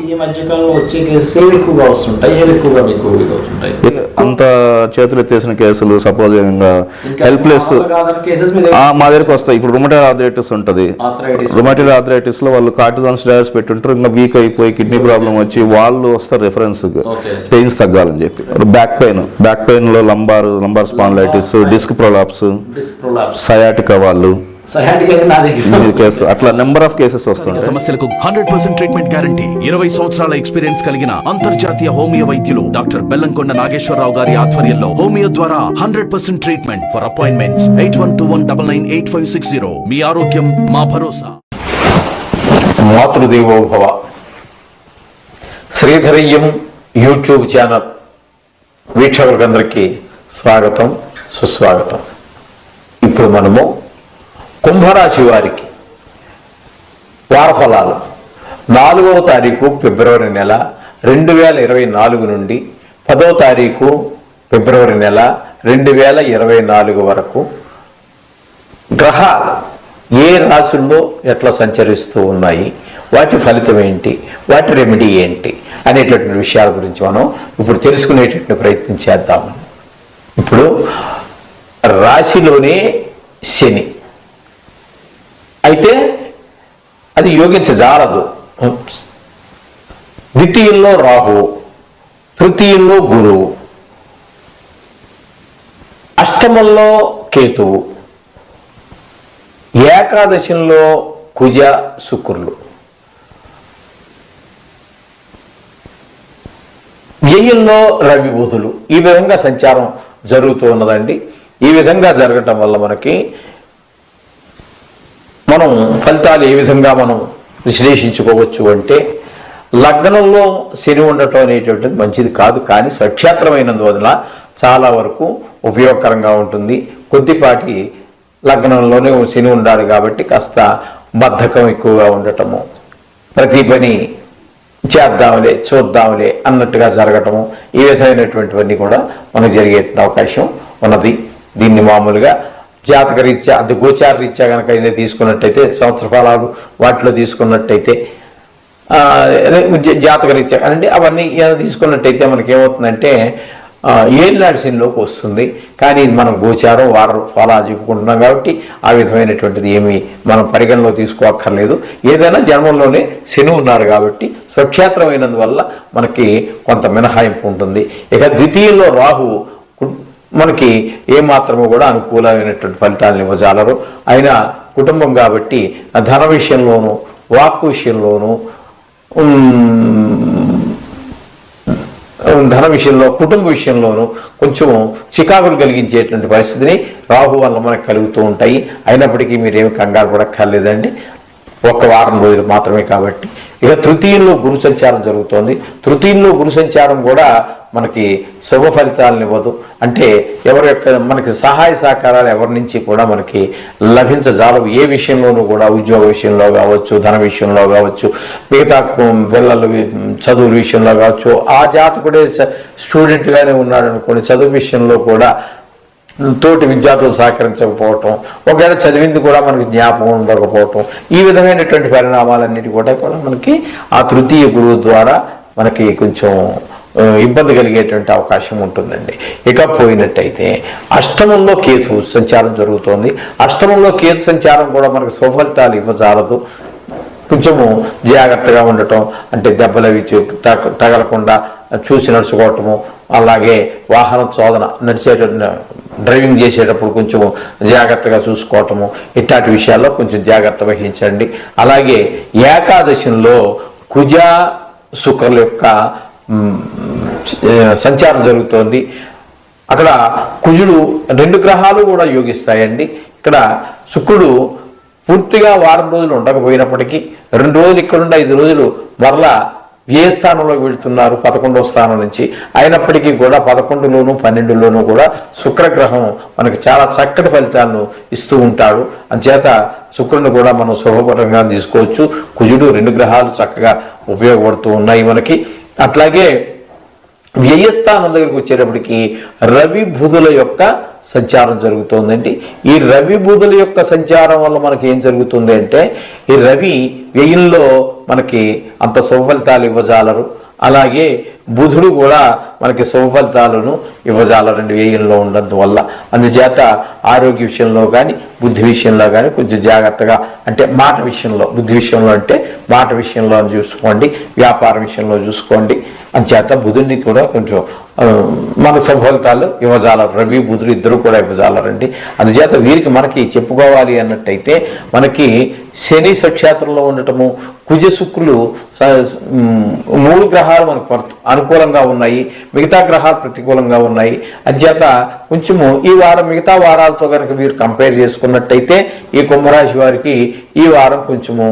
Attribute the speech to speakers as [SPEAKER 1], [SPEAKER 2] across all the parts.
[SPEAKER 1] ఈ మధ్యకాలంలో వచ్చే కేసెస్ ఏవి ఎక్కువగా వస్తుంటాయి, ఏవి ఎక్కువగా మీకు అవుతుంటాయి?
[SPEAKER 2] అంత చేతులు ఎత్తేసిన కేసులు, సపోజ్ హెల్ప్లెస్ మా దగ్గరికి వస్తాయి. ఇప్పుడు రుమటైడ్ ఆర్థరైటిస్ ఉంటుంది. రుమటైడ్ ఆర్థరైటిస్ లో వాళ్ళు కార్టిజాన్ స్టెరాయిడ్స్ పెట్టుంటారు, ఇంకా వీక్ అయిపోయి కిడ్నీ ప్రాబ్లం వచ్చి వాళ్ళు వస్తారు రెఫరెన్స్ పెయిన్స్ తగ్గాలని చెప్పి. బ్యాక్ పెయిన్ లో lumbar spondylitis, disc prolapse, sciatica వాళ్ళు అట్లా నెంబర్ ఆఫ్ కేసెస్ వస్తాయి.
[SPEAKER 3] సమస్యలకు 100% ట్రీట్మెంట్ గ్యారంటీ. 20 సంవత్సరాల ఎక్స్పీరియన్స్ కలిగిన అంతర్జాతీయ హోమియో వైద్యులు డాక్టర్ బెల్లంకొండ నాగేశ్వరరావు గారి ఆధ్వర్యంలో హోమియో ద్వారా 100% ట్రీట్మెంట్. For appointments 8121998560. మీ ఆరోగ్యం మా భరోసా.
[SPEAKER 4] మాతృదేవోభవ. శ్రీధరయ్యం యూట్యూబ్ ఛానల్ వీక్షకులందరికీ స్వాగతం, సుస్వాగతం. ఇప్పుడు మనము కుంభరాశి వారికి వారఫలాలు 4వ తారీఖు ఫిబ్రవరి నెల 2024 నుండి 10వ తారీఖు ఫిబ్రవరి నెల 2024 వరకు గ్రహాలు ఏ రాశుల్లో ఎట్లా సంచరిస్తూ ఉన్నాయి, వాటి ఫలితం ఏంటి, వాటి రెమెడీ ఏంటి అనేటటువంటి విషయాల గురించి మనం ఇప్పుడు తెలుసుకునేటటువంటి ప్రయత్నం చేద్దాము. ఇప్పుడు రాశిలోనే శని అయితే అది యోగించజాలదు. ద్వితీయంలో రాహు, తృతీయంలో గురువు, అష్టమంలో కేతువు, ఏకాదశంలో కుజ శుక్రులు, వ్యయంలో రవి బుధులు. ఈ విధంగా సంచారం జరుగుతూ ఉన్నదండి. ఈ విధంగా జరగటం వల్ల మనకి మనం ఫలితాలు ఏ విధంగా మనం విశ్లేషించుకోవచ్చు అంటే, లగ్నంలో శని ఉండటం అనేటువంటిది మంచిది కాదు, కానీ స్వక్షేత్రమైనందువల్ల చాలా వరకు ఉపయోగకరంగా ఉంటుంది. కొద్దిపాటి లగ్నంలోనే శని ఉండాడు కాబట్టి కాస్త బద్ధకం ఎక్కువగా ఉండటము, ప్రతి పని చేద్దాంలే చూద్దాంలే అన్నట్టుగా జరగటము, ఈ విధమైనటువంటివన్నీ కూడా మనకు జరిగే అవకాశం ఉన్నది. దీన్ని మామూలుగా జాతకరీత్యా, అది గోచార రీత్యా కనుక తీసుకున్నట్టయితే, సంవత్సర ఫలాలు వాటిలో తీసుకున్నట్టయితే, జాతకరీత్యా అంటే అవన్నీ తీసుకున్నట్టయితే మనకేమవుతుందంటే ఏలినాటి శనిలోకి వస్తుంది. కానీ మనం గోచారం వారం ఫలాలు చెప్పుకుంటున్నాం కాబట్టి ఆ విధమైనటువంటిది ఏమీ మనం పరిగణలో తీసుకోక్కర్లేదు. ఏదైనా జన్మంలోనే శని ఉన్నారు కాబట్టి స్వక్షేత్రమైనందువల్ల మనకి కొంత మినహాయింపు ఉంటుంది. ఇక ద్వితీయంలో రాహు మనకి ఏమాత్రమూ కూడా అనుకూలమైనటువంటి ఫలితాలను ఇవ్వజాలరు. అయినా కుటుంబం కాబట్టి ధన విషయంలోనూ, వాక్కు విషయంలోనూ, ధన విషయంలో, కుటుంబ విషయంలోనూ కొంచెం చికాకులు కలిగించేటువంటి పరిస్థితిని రాహు వల్ల మనకు కలుగుతూ ఉంటాయి. అయినప్పటికీ మీరేమి కంగారు పడక్కర్లేదండి, ఒక్క వారం రోజులు మాత్రమే కాబట్టి. ఇక తృతీయంలో గురు సంచారం జరుగుతోంది. తృతీయంలో గురు సంచారం కూడా మనకి శుభ ఫలితాలను ఇవ్వదు. అంటే ఎవరి యొక్క మనకి సహాయ సహకారాలు ఎవరి నుంచి కూడా మనకి లభించజాలవు. ఏ విషయంలోనూ కూడా, ఉద్యోగ విషయంలో కావచ్చు, ధన విషయంలో కావచ్చు, మిగతా పిల్లల చదువు విషయంలో కావచ్చు. ఆ జాతకుడే స్టూడెంట్గానే ఉన్నాడు అనుకోండి, చదువు విషయంలో కూడా తోటి విద్యార్థులు సహకరించకపోవటం, ఒకవేళ చదివింది కూడా మనకి జ్ఞాపకం ఉండకపోవటం, ఈ విధమైనటువంటి పరిణామాలన్నిటి కూడా మనకి ఆ తృతీయ గురువు ద్వారా మనకి కొంచెం ఇబ్బంది కలిగేటువంటి అవకాశం ఉంటుందండి. ఇక పోయినట్టయితే అష్టమంలో కేతు సంచారం జరుగుతోంది. అష్టమంలో కేతు సంచారం కూడా మనకు సుఫలితాలు ఇవ్వజాలదు. కొంచెము జాగ్రత్తగా ఉండటం, అంటే దెబ్బలు అవి తగలకుండా చూసి నడుచుకోవటము, అలాగే వాహనం శోధన డ్రైవింగ్ చేసేటప్పుడు కొంచెం జాగ్రత్తగా చూసుకోవటము, ఇట్లాంటి విషయాల్లో కొంచెం జాగ్రత్త వహించండి. అలాగే ఏకాదశంలో కుజ శుక్రుల యొక్క సంచారం జరుగుతోంది. అక్కడ కుజుడు, 2 గ్రహాలు కూడా యోగిస్తాయండి. ఇక్కడ శుక్రుడు పూర్తిగా వారం రోజులు ఉండకపోయినప్పటికీ 2 రోజులు ఇక్కడుండి 5 రోజులు మరలా ఏ స్థానంలోకి వెళుతున్నారు, 11వ స్థానం నుంచి. అయినప్పటికీ కూడా 11లోను 12లోనూ కూడా శుక్రగ్రహం మనకి చాలా చక్కటి ఫలితాలను ఇస్తూ ఉంటాడు. అంచేత శుక్రుని కూడా మనం శుభపరంగా తీసుకోవచ్చు. కుజుడు 2 గ్రహాలు చక్కగా ఉపయోగపడుతూ ఉన్నాయి మనకి. అట్లాగే వ్యయస్థానం దగ్గరికి వచ్చేటప్పటికి రవి బుధుల యొక్క సంచారం జరుగుతుందండి. ఈ రవి బుధుల యొక్క సంచారం వల్ల మనకి ఏం జరుగుతుంది అంటే, ఈ రవి వ్యయంలో మనకి అంత శుభ ఫలితాలు ఇవ్వజాలరు, అలాగే బుధుడు కూడా మనకి శుభ ఫలితాలను ఇవ్వజాలరండి వ్యయంలో ఉండడం వల్ల. అందుచేత ఆరోగ్య విషయంలో కానీ బుద్ధి విషయంలో కానీ కొంచెం జాగ్రత్తగా, అంటే మాట విషయంలో, బుద్ధి విషయంలో అంటే మాట విషయంలో చూసుకోండి, వ్యాపార విషయంలో చూసుకోండి. అందుచేత బుధుడిని కూడా కొంచెం మన శుభ ఫలితాలు ఇవ్వజాలరు, రవి బుధుడు ఇద్దరు కూడా ఇవ్వజాలరండి. అందుచేత వీరికి మనకి చెప్పుకోవాలి అన్నట్టయితే, మనకి శని స్వక్షేత్రంలో ఉండటము, కుజ శుక్రులు 3 గ్రహాలు మనకు అనుకూలంగా ఉన్నాయి, మిగతా గ్రహాలు ప్రతికూలంగా ఉన్నాయి. అందుచేత కొంచెము ఈ వారం మిగతా వారాలతో కనుక మీరు కంపేర్ చేసుకున్నట్టయితే ఈ కుంభరాశి వారికి ఈ వారం కొంచెము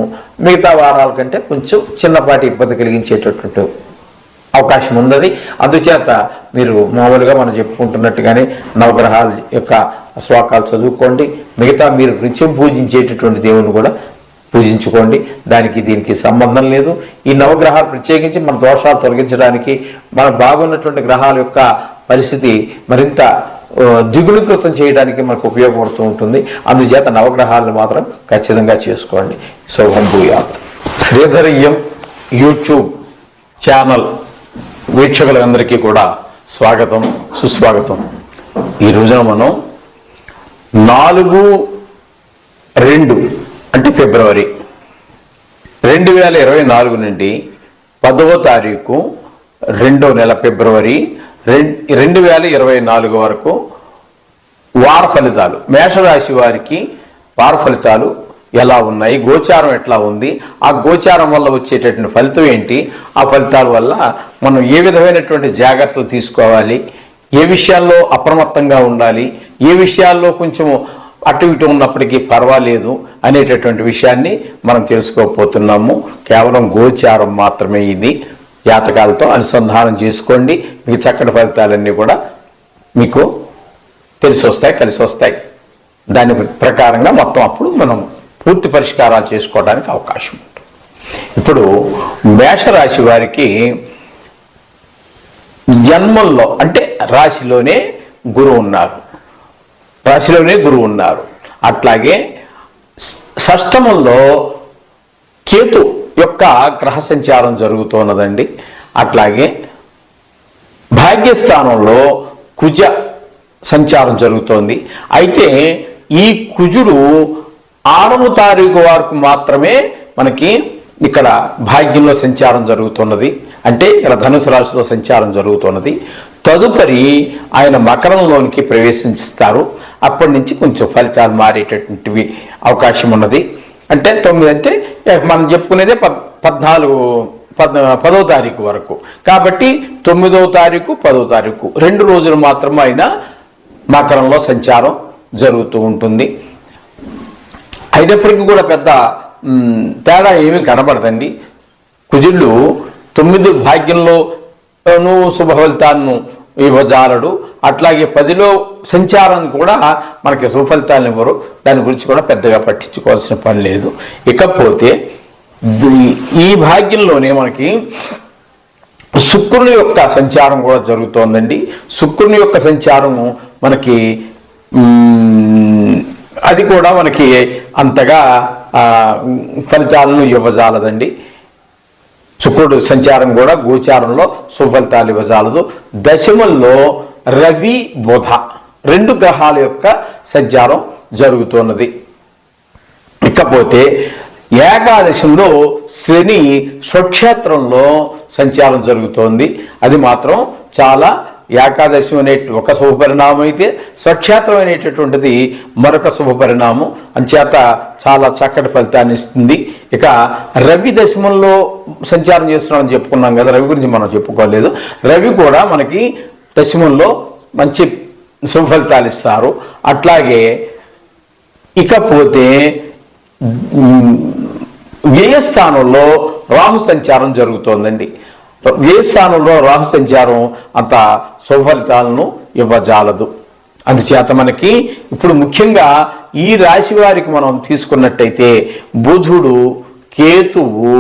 [SPEAKER 4] మిగతా వారాల కంటే కొంచెం చిన్నపాటి ఇబ్బంది కలిగించేటటువంటి అవకాశం ఉన్నది. అందుచేత మీరు మామూలుగా మనం చెప్పుకుంటున్నట్టుగానే నవగ్రహాల యొక్క శ్లోకాలు చదువుకోండి, మిగతా మీరు నిత్యం పూజించేటటువంటి దేవుని కూడా పూజించుకోండి. దానికి దీనికి సంబంధం లేదు. ఈ నవగ్రహాలు ప్రత్యేకించి మన దోషాలు తొలగించడానికి, మన బాగున్నటువంటి గ్రహాల యొక్క పరిస్థితి మరింత దిగులుకృతం చేయడానికి మనకు ఉపయోగపడుతూ ఉంటుంది. అందుచేత నవగ్రహాలను మాత్రం ఖచ్చితంగా చేసుకోండి. శుభం భూయాత్. శ్రీధరయ్యం యూట్యూబ్ ఛానల్ వీక్షకులందరికీ కూడా స్వాగతం, సుస్వాగతం. ఈ రోజున మనం 4/2 అంటే ఫిబ్రవరి 2024 నుండి 10వ తారీఖు 2వ నెల ఫిబ్రవరి 2024 వరకు వార ఫలితాలు, మేషరాశి వారికి వార ఫలితాలు ఎలా ఉన్నాయి, గోచారం ఎట్లా ఉంది, ఆ గోచారం వల్ల వచ్చేటటువంటి ఫలితం ఏంటి, ఆ ఫలితాల వల్ల మనం ఏ విధమైనటువంటి జాగ్రత్తలు తీసుకోవాలి, ఏ విషయాల్లో అప్రమత్తంగా ఉండాలి, ఏ విషయాల్లో కొంచెము అటు ఇటు ఉన్నప్పటికీ పర్వాలేదు అనేటటువంటి విషయాన్ని మనం తెలుసుకోకపోతున్నాము. కేవలం గోచారం మాత్రమే ఇది. జాతకాలతో అనుసంధానం చేసుకోండి, మీకు చక్కటి ఫలితాలన్నీ కూడా మీకు తెలిసి వస్తాయి, కలిసి వస్తాయి. దాని ప్రకారంగా మొత్తం అప్పుడు మనం పూర్తి పరిష్కారాలు చేసుకోవడానికి అవకాశం ఉంటుంది. ఇప్పుడు మేషరాశి వారికి జన్మంలో అంటే రాశిలోనే గురువు ఉన్నారు, అట్లాగే షష్టమంలో కేతు యొక్క గ్రహ సంచారం జరుగుతున్నదండి. అట్లాగే భాగ్యస్థానంలో కుజ సంచారం జరుగుతోంది. అయితే ఈ కుజుడు 6వ తారీఖు వరకు మాత్రమే మనకి ఇక్కడ భాగ్యంలో సంచారం జరుగుతున్నది, అంటే ఇక్కడ ధనుసు రాశిలో సంచారం జరుగుతున్నది. తదుపరి ఆయన మకరంలోనికి ప్రవేశిస్తారు. అప్పటి నుంచి కొంచెం ఫలితాలు మారేటటువంటివి అవకాశం ఉన్నది. అంటే 9 అంటే మనం చెప్పుకునేదే 10వ తారీఖు వరకు. కాబట్టి 9వ తారీఖు 10వ తారీఖు 2 రోజులు మాత్రం ఆయన మకరంలో సంచారం జరుగుతూ ఉంటుంది. అయినప్పటికీ కూడా పెద్ద తేడా ఏమీ కనబడదండి. కుజుడు 9 భాగ్యంలోనూ శుభ ఫలితాలను ఇవ్వజాలడు, అట్లాగే 10లో సంచారం కూడా మనకి శుభ ఫలితాలను ఇవ్వరు. దాని గురించి కూడా పెద్దగా పట్టించుకోవాల్సిన పని లేదు. ఇకపోతే ఈ భాగ్యంలోనే మనకి శుక్రుని యొక్క సంచారం కూడా జరుగుతోందండి. శుక్రుని యొక్క సంచారము మనకి అది కూడా మనకి అంతగా ఫలితాలను ఇవ్వజాలదండి. శుక్రుడు సంచారం కూడా గోచారంలో సుఫలితాలు ఇవ్వజాలదు. దశమంలో రవి బుధ 2 గ్రహాల యొక్క సంచారం జరుగుతున్నది. ఇకపోతే ఏకాదశంలో శని స్వక్షేత్రంలో సంచారం జరుగుతోంది. అది మాత్రం చాలా ఏకాదశం అనే ఒక శుభపరిణామం అయితే స్వక్షేత్రం అనేటటువంటిది మరొక శుభపరిణామం. అంచేత చాలా చక్కటి ఫలితాన్ని ఇస్తుంది. ఇక రవి దశమంలో సంచారం చేస్తున్నామని చెప్పుకున్నాం కదా, రవి గురించి మనం చెప్పుకోలేదు. రవి కూడా మనకి దశమంలో మంచి శుభ ఫలితాలు ఇస్తారు. అట్లాగే ఇకపోతే వ్యయస్థానంలో రాహు సంచారం జరుగుతోందండి. వ్యయస్థానంలో రాహు సంచారం అంత శుభఫలితాలను ఇవ్వజాలదు. అందుచేత మనకి ఇప్పుడు ముఖ్యంగా ఈ రాశి వారికి మనం తీసుకున్నట్టయితే బుధుడు, కేతువు,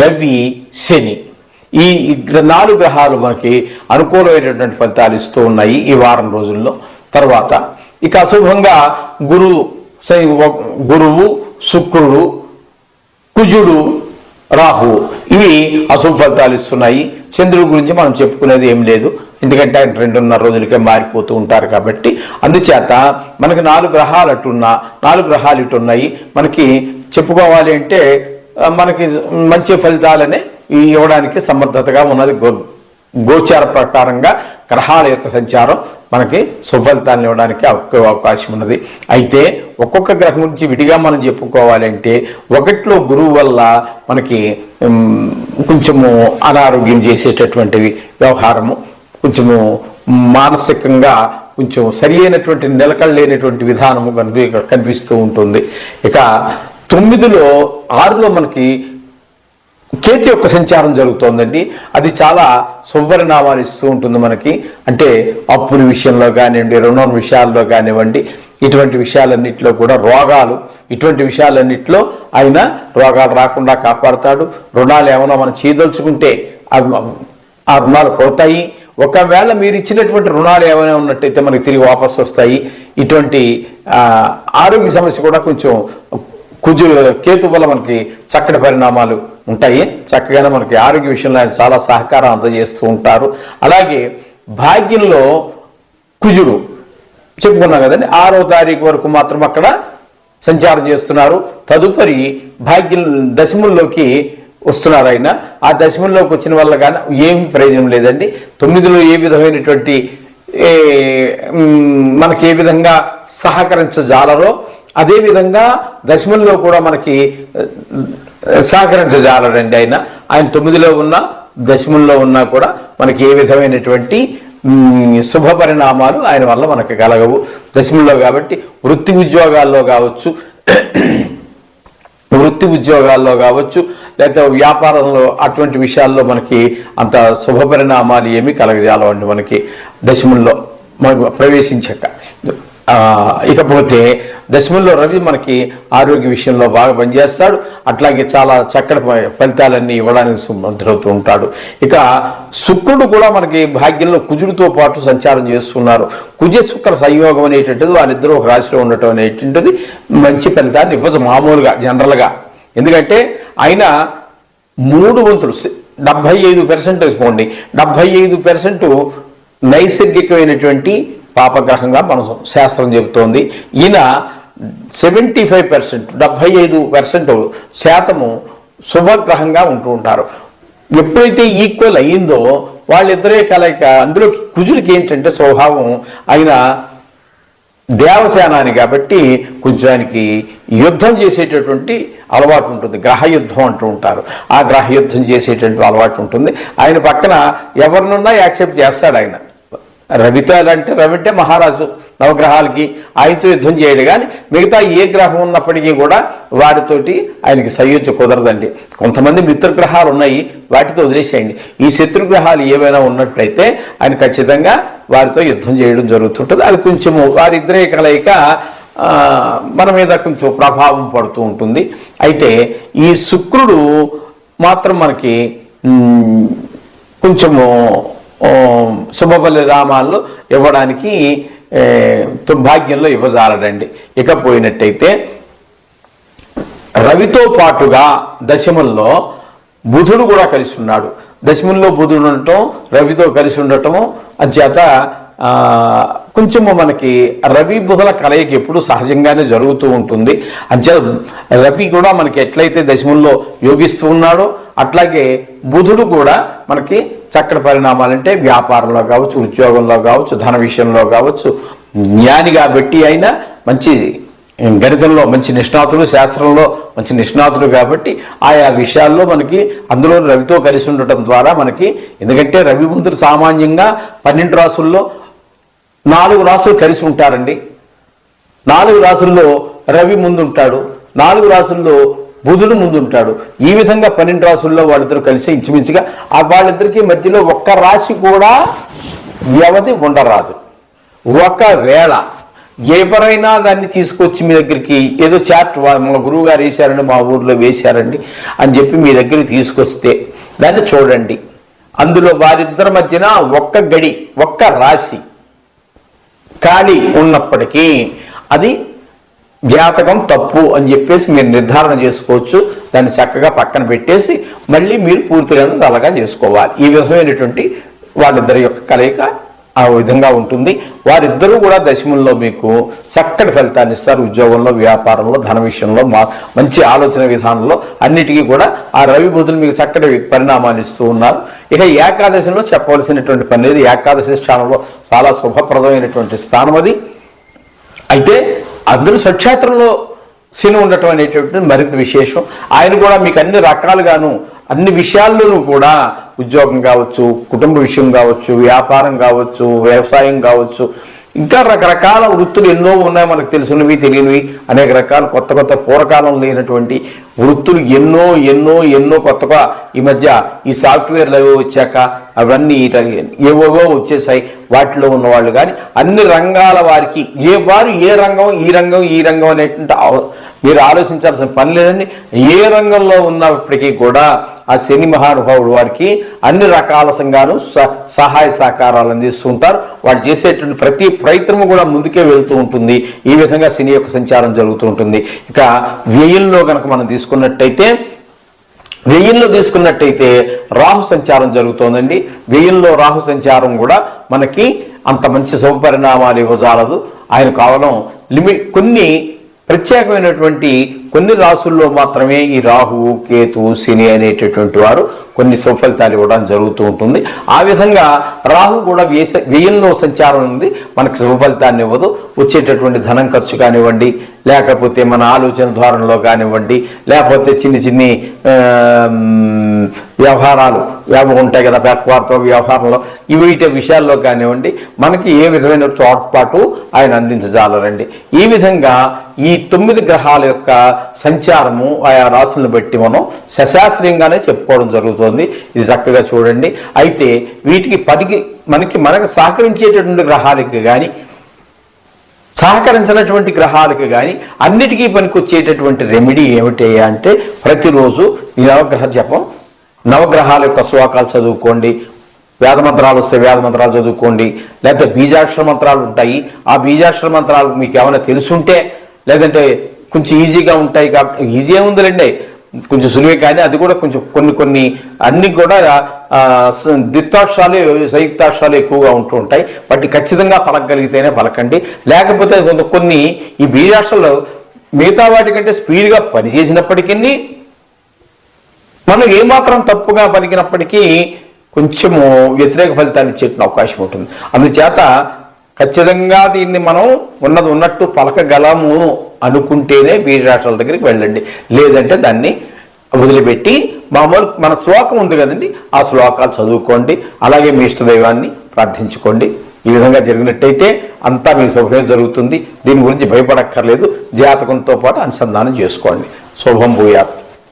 [SPEAKER 4] రవి, శని ఈ 4 గ్రహాలు మనకి అనుకూలమైనటువంటి ఫలితాలు ఇస్తూ ఉన్నాయి ఈ వారం రోజుల్లో. తర్వాత ఇక అశుభంగా గురువు, శుక్రుడు, కుజుడు, రాహు ఇవి అశుభ ఫలితాలు ఇస్తున్నాయి. చంద్రుడి గురించి మనం చెప్పుకునేది ఏం లేదు, ఎందుకంటే ఆయన 2.5 రోజులకే మారిపోతూ ఉంటారు కాబట్టి. అందుచేత మనకి 4 గ్రహాలు అటున్నా 4 గ్రహాలు ఇటు ఉన్నాయి. మనకి చెప్పుకోవాలి అంటే మనకి మంచి ఫలితాలనే ఇవ్వడానికి సమర్థతగా ఉన్నది. గోచార ప్రకారంగా గ్రహాల యొక్క సంచారం మనకి సుఫలితాలను ఇవ్వడానికి అవకాశం ఉన్నది. అయితే ఒక్కొక్క గ్రహం గురించి విడిగా మనం చెప్పుకోవాలంటే, 1లో గురువు వల్ల మనకి కొంచెము అనారోగ్యం చేసేటటువంటివి వ్యవహారము, కొంచెము మానసికంగా కొంచెం సరి అయినటువంటి నిలకడ లేనటువంటి విధానము కనిపిస్తూ ఉంటుంది. ఇక 9లో 6లో మనకి కేతు యొక్క సంచారం జరుగుతోందండి. అది చాలా శుభపరిణామాలు ఇస్తూ ఉంటుంది మనకి. అంటే అప్పుల విషయంలో కానివ్వండి, రుణం విషయాల్లో కానివ్వండి, ఇటువంటి విషయాలన్నింటిలో కూడా రోగాలు, ఇటువంటి విషయాలన్నింటిలో ఆయన రోగాలు రాకుండా కాపాడుతాడు. రుణాలు ఏమైనా మనం చేయదలుచుకుంటే ఆ రుణాలు పోతాయి. ఒకవేళ మీరు ఇచ్చినటువంటి రుణాలు ఏమైనా ఉన్నట్టయితే మనకి తిరిగి వాపసు వస్తాయి. ఇటువంటి ఆరోగ్య సమస్య కూడా కొంచెం కేతు వల్ల మనకి చక్కటి పరిణామాలు ఉంటాయి. చక్కగానే మనకి ఆరోగ్య విషయంలో ఆయన చాలా సహకారం అందజేస్తూ ఉంటారు. అలాగే భాగ్యంలో కుజుడు చెప్పుకున్నాం కదండి, 6వ తారీఖు వరకు మాత్రం అక్కడ సంచారం చేస్తున్నారు. తదుపరి భాగ్యం దశముల్లోకి వస్తున్నారు. ఆయన ఆ దశముల్లోకి వచ్చిన వల్ల కానీ ఏమి ప్రయోజనం లేదండి. 9లో ఏ విధమైనటువంటి మనకి ఏ విధంగా సహకరించజాలరో అదేవిధంగా దశమంలో కూడా మనకి సహకరించజాలరండి. ఆయన 9లో ఉన్నా దశమంలో ఉన్నా కూడా మనకి ఏ విధమైనటువంటి శుభ పరిణామాలు ఆయన వల్ల మనకి కలగవు దశమంలో. కాబట్టి వృత్తి ఉద్యోగాల్లో కావచ్చు లేకపోతే వ్యాపారంలో అటువంటి విషయాల్లో మనకి అంత శుభ పరిణామాలు ఏమీ కలగజాలవండి మనకి దశమంలో ప్రవేశించాక. ఇకపోతే దశమంలో రవి మనకి ఆరోగ్య విషయంలో బాగా పనిచేస్తాడు. అట్లాగే చాలా చక్కటి ఫలితాలన్నీ ఇవ్వడానికి సమర్థులవుతూ ఉంటాడు. ఇక శుక్రుడు కూడా మనకి భాగ్యంలో కుజుడితో పాటు సంచారం చేస్తున్నారు. కుజ శుక్ర సంయోగం అనేటువంటిది వారిద్దరూ ఒక రాశిలో ఉండటం అనేటువంటిది మంచి ఫలితాన్ని ఇవ్వచ్చు మామూలుగా జనరల్గా. ఎందుకంటే ఆయన 3 వంతులు 75% వేసుకోండి, 75% నైసర్గికమైనటువంటి పాపగ్రహంగా మన శాస్త్రం చెబుతోంది. ఈయన 75% 75% శుభగ్రహంగా ఉంటూ ఉంటారు. ఎప్పుడైతే ఈక్వల్ అయ్యిందో వాళ్ళిద్దరే కలయిక. అందులో కుజుడికి ఏంటంటే స్వభావం, ఆయన దేవసేనాని కాబట్టి కొంచెం ఆయనకి యుద్ధం చేసేటటువంటి అలవాటు ఉంటుంది. గ్రహ యుద్ధం అంటూ ఉంటారు. ఆ గ్రహ యుద్ధం చేసేటువంటి అలవాటు ఉంటుంది. ఆయన పక్కన ఎవరినున్నా యాక్సెప్ట్ చేస్తాడు ఆయన. రవితో అంటే రవి అంటే మహారాజు నవగ్రహాలకి, ఆయనతో యుద్ధం చేయడు. కానీ మిగతా ఏ గ్రహం ఉన్నప్పటికీ కూడా వారితోటి ఆయనకి సయోధ్య కుదరదండి. కొంతమంది మిత్రగ్రహాలు ఉన్నాయి, వాటితో వదిలేసేయండి. ఈ శత్రుగ్రహాలు ఏమైనా ఉన్నట్లయితే ఆయన ఖచ్చితంగా వారితో యుద్ధం చేయడం జరుగుతుంటుంది. అది కొంచెము వారిద్దరే కలయిక మన మీద కొంచెం ప్రభావం పడుతూ ఉంటుంది. అయితే ఈ శుక్రుడు మాత్రం మనకి కొంచెము శుభ పరిణామాల్లో ఇవ్వడానికి భాగ్యంలో ఇవ్వజాలడండి. ఇకపోయినట్టయితే రవితో పాటుగా దశమంలో బుధుడు కూడా కలిసి ఉన్నాడు. దశమంలో బుధుడు ఉండటం, రవితో కలిసి ఉండటము అంచేత కొంచెము మనకి రవి బుధుల కలయిక ఎప్పుడు సహజంగానే జరుగుతూ ఉంటుంది. అంచేత రవి కూడా మనకి ఎట్లయితే దశమంలో యోగిస్తూ ఉన్నాడో అట్లాగే బుధుడు కూడా మనకి చక్కటి పరిణామాలంటే వ్యాపారంలో కావచ్చు, ఉద్యోగంలో కావచ్చు, ధన విషయంలో కావచ్చు, జ్ఞాని కాబట్టి అయినా మంచి గణితంలో మంచి నిష్ణాతుడు, శాస్త్రంలో మంచి నిష్ణాతుడు కాబట్టి ఆయా విషయాల్లో మనకి అందులో రవితో కలిసి ఉండటం ద్వారా మనకి, ఎందుకంటే రవి బుధుడు సామాన్యంగా 12 రాసుల్లో 4 రాసులు కలిసి ఉంటారండి. 4 రాసుల్లో రవి ముందుంటాడు, 4 రాసుల్లో బుధుడు ముందుంటాడు. ఈ విధంగా 12 రాసుల్లో వాళ్ళిద్దరు కలిసి ఇంచుమించుగా వాళ్ళిద్దరికి మధ్యలో ఒక్క రాశి కూడా వ్యవధి ఉండరాదు. ఒకవేళ ఎవరైనా దాన్ని తీసుకొచ్చి మీ దగ్గరికి ఏదో చార్ట్ మా గురువు గారు వేశారండి, మా ఊర్లో వేశారండి అని చెప్పి మీ దగ్గరికి తీసుకొస్తే దాన్ని చూడండి. అందులో వారిద్దరి మధ్యన ఒక్క గడి, ఒక్క రాశి ఖాళీ ఉన్నప్పటికీ అది జాతకం తప్పు అని చెప్పేసి మీరు నిర్ధారణ చేసుకోవచ్చు. దాన్ని చక్కగా పక్కన పెట్టేసి మళ్ళీ మీరు పూర్తిగా అలాగా చేసుకోవాలి. ఈ విధమైనటువంటి వాళ్ళిద్దరి యొక్క కలయిక ఆ విధంగా ఉంటుంది. వారిద్దరూ కూడా దశముల్లో మీకు చక్కటి ఫలితాన్ని ఇస్తారు. ఉద్యోగంలో, వ్యాపారంలో, ధన విషయంలో, మంచి ఆలోచన విధానంలో అన్నిటికీ కూడా ఆ రవి బుధులు మీకు చక్కటి పరిణామాన్ని ఇస్తూ ఉన్నారు. ఇక ఏకాదశిలో చెప్పవలసినటువంటి పని లేదు. ఏకాదశి స్థానంలో చాలా శుభప్రదమైనటువంటి స్థానం అది. అయితే అందరూ స్వక్షేత్రంలో శని ఉండటం అనేటువంటిది మరింత విశేషం. ఆయన కూడా మీకు అన్ని రకాలుగాను అన్ని విషయాల్లోనూ కూడా ఉద్యోగం కావచ్చు, కుటుంబ విషయం కావచ్చు, వ్యాపారం కావచ్చు, వ్యవసాయం కావచ్చు, ఇంకా రకరకాల వృత్తులు ఎన్నో ఉన్నాయి. మనకు తెలిసినవి, తెలియనివి అనేక రకాల కొత్త కొత్త పూర్వకాలం లేనటువంటి వృత్తులు ఎన్నో ఎన్నో ఎన్నో కొత్తగా ఈ మధ్య ఈ సాఫ్ట్వేర్లు అవి వచ్చాక అవన్నీ ఏవోవో వచ్చేసాయి. వాటిలో ఉన్నవాళ్ళు కానీ అన్ని రంగాల వారికి వారు ఏ రంగం ఈ రంగం ఈ రంగం అనేటువంటి మీరు ఆలోచించాల్సిన పని లేదండి. ఏ రంగంలో ఉన్నప్పటికీ కూడా ఆ శని మహానుభావుడు వారికి అన్ని రకాల సంఘాలు సహాయ సహకారాలు అందిస్తుంటారు. వాడు చేసేటువంటి ప్రతి ప్రయత్నము కూడా ముందుకే వెళ్తూ ఉంటుంది. ఈ విధంగా శని యొక్క సంచారం జరుగుతూ ఉంటుంది. ఇక వ్యయంలో కనుక మనం తీసుకున్నట్టయితే రాహు సంచారం జరుగుతోందండి. వ్యయంలో రాహు సంచారం కూడా మనకి అంత మంచి శుభపరిణామాలు ఇవ్వజాలదు. ఆయన కేవలం కొన్ని ప్రత్యేకమైనటువంటి కొన్ని రాసుల్లో మాత్రమే ఈ రాహువు, కేతు, శని అనేటటువంటి వారు కొన్ని సుఫలితాలు ఇవ్వడం జరుగుతూ ఉంటుంది. ఆ విధంగా రాహు కూడా వ్యయంలో సంచారం ఉంది, మనకు శుభఫలితాన్ని ఇవ్వదు. వచ్చేటటువంటి ధనం ఖర్చు కానివ్వండి, లేకపోతే మన ఆలోచన ధోరణిలో కానివ్వండి, లేకపోతే చిన్ని వ్యవహారాలు ఉంటాయి కదా, వ్యాపారతో వ్యవహారంలో వీటి విషయాల్లో కానివ్వండి, మనకి ఏ విధమైన తోడ్పాటు ఆయన అందించజాలరండి. ఈ విధంగా ఈ 9 గ్రహాల యొక్క సంచారము ఆయా రాసులను బట్టి మనం సశాస్త్రీయంగానే చెప్పుకోవడం జరుగుతుంది. ఇది చక్కగా చూడండి. అయితే వీటికి మనకు సహకరించేటటువంటి గ్రహాలకి కానీ సహకరించినటువంటి గ్రహాలకు కానీ అన్నిటికీ పనికొచ్చేటటువంటి రెమెడీ ఏమిటి అంటే ప్రతిరోజు ఈ నవగ్రహ జపం, నవగ్రహాల యొక్క శ్లోకాలు చదువుకోండి. వేదమంత్రాలు వస్తే వేదమంత్రాలు చదువుకోండి. లేకపోతే బీజాక్షర మంత్రాలు ఉంటాయి. ఆ బీజాక్షర మంత్రాలు మీకు ఏమైనా తెలుసుంటే, లేదంటే కొంచెం ఈజీగా ఉంటాయి కాబట్టి, ఈజీ ఏముందిలేండి, కొంచెం సులువే, కానీ అది కూడా కొంచెం కొన్ని అన్ని కూడా ద్విత్వాక్షరాలు, సంయుక్తాక్షరాలు ఎక్కువగా ఉంటూ ఉంటాయి. వాటిని ఖచ్చితంగా పలకగలిగితేనే పలకండి. లేకపోతే కొన్ని ఈ బీజాక్షరాలు మిగతా వాటికంటే స్పీడ్గా పనిచేసినప్పటికీ మనం ఏమాత్రం తప్పుగా పలికినప్పటికీ కొంచెము వ్యతిరేక ఫలితాన్ని ఇచ్చేట అవకాశం ఉంటుంది. అందుచేత ఖచ్చితంగా దీన్ని మనం ఉన్నట్టు పలకగలము అనుకుంటేనే బీజాక్షరాల దగ్గరికి వెళ్ళండి. లేదంటే దాన్ని వదిలిపెట్టి మామూలు మన శ్లోకం ఉంది కదండి, ఆ శ్లోకాలు చదువుకోండి. అలాగే మీ ఇష్టదైవాన్ని ప్రార్థించుకోండి. ఈ విధంగా జరిగినట్టయితే అంతా మీకు శుభమే జరుగుతుంది. దీని గురించి భయపడక్కర్లేదు. జాతకంతో పాటు అనుసంధానం చేసుకోండి. శుభం భూయాత్.